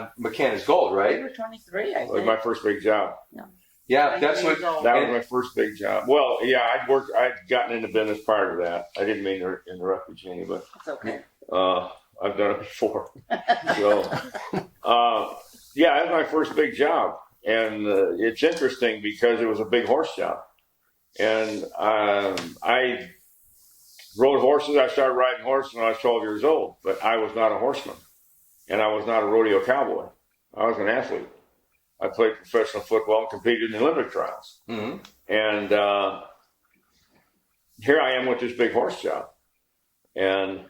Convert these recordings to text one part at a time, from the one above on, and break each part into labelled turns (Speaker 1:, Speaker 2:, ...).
Speaker 1: on MacKenna's Gold, right?
Speaker 2: You were 23, I
Speaker 3: That was
Speaker 2: think.
Speaker 3: my first big job.
Speaker 1: Yeah, that's what.
Speaker 3: That was my first big job. Well, yeah, I'd gotten into business prior to that. I didn't mean to interrupt you, Jeannie, but
Speaker 2: It's okay.
Speaker 3: I've done it before. So, yeah, that was my first big job. And it's interesting because it was a big horse job. And I rode horses. I started riding horses when I was 12 years old, but I was not a horseman. And I was not a rodeo cowboy. I was an athlete. I played professional football and competed in the Olympic trials.
Speaker 1: Mm-hmm.
Speaker 3: And here I am with this big horse job. And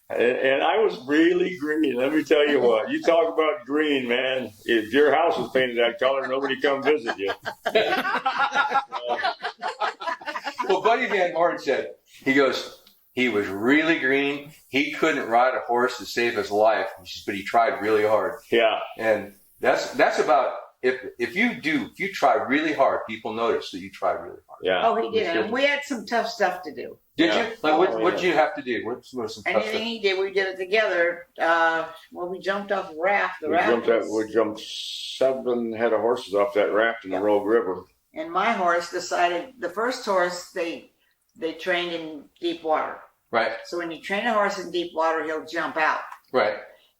Speaker 3: and I was really green. Let me tell you what. You talk about green, man. If your house was painted that color, nobody come visit you.
Speaker 1: Well, Buddy Van Horn said, he goes, he was really green. He couldn't ride a horse to save his life, but he tried really hard.
Speaker 3: Yeah.
Speaker 1: And that's about, if you try really hard, people notice that you tried really hard.
Speaker 3: Yeah.
Speaker 2: Oh, he did. And we had some tough stuff to do.
Speaker 1: Did
Speaker 3: Yeah.
Speaker 1: you? Like, what did you have to do? What was some tough
Speaker 2: Anything
Speaker 1: stuff?
Speaker 2: he did, we did it together. Well, we jumped off the raft.
Speaker 3: We jumped 7 head of horses off that raft in the Rogue River.
Speaker 2: And my horse decided, the first horse, they trained in deep water.
Speaker 1: Right,
Speaker 2: So when you train a horse in deep water, he'll jump out.
Speaker 1: right.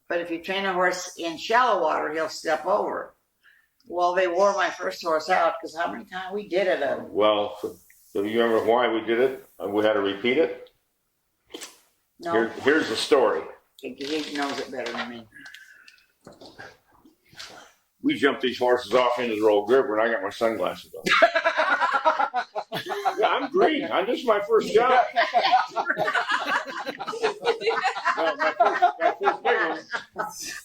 Speaker 2: But if you train a horse in shallow water, he'll step over. Well, they wore my first horse out because how many times we did it?
Speaker 3: Well, so you remember why we did it? We had to repeat it?
Speaker 2: No,
Speaker 3: Here's the story.
Speaker 2: he knows it better than me.
Speaker 3: We jumped these horses off into the Rogue River, and I got my sunglasses on. Yeah, I'm green. This is my first job. No, my first big one.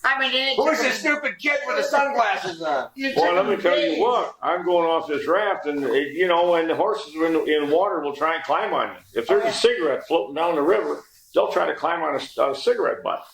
Speaker 2: I mean,
Speaker 1: Who's this stupid kid with the sunglasses on?
Speaker 3: Well, let me tell you what. I'm going off this raft, and and the horses in water will try and climb on you. If there's a cigarette floating down the river, they'll try to climb on a cigarette butt.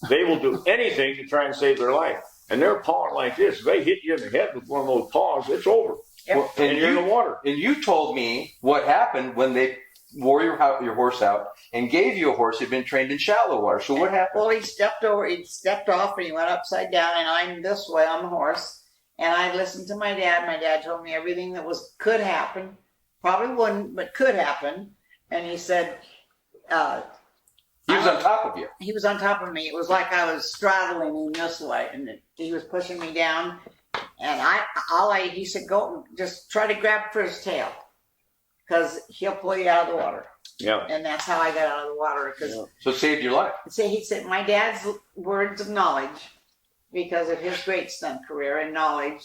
Speaker 3: They will do anything to try and save their life. And they're pawing like this. If they hit you in the head with one of those paws, it's over.
Speaker 2: Yep.
Speaker 1: Well,
Speaker 3: And you're in the water.
Speaker 1: And you told me what happened when they wore your horse out and gave you a horse that had been trained in shallow water. So what happened?
Speaker 2: Well, he stepped off and he went upside down, and I'm this way on the horse. And I listened to my dad. My dad told me everything that could happen. Probably wouldn't, but could happen. And he said,
Speaker 1: He was on top of you.
Speaker 2: he was on top of me. It was like I was straddling him this way, and he was pushing me down. And he said, go, just try to grab for his tail, because he'll pull you out of the water.
Speaker 3: Yeah.
Speaker 2: And that's how I got out of the water. Because
Speaker 1: So it saved your life.
Speaker 2: he said, my dad's words of knowledge, because of his great stunt career and knowledge.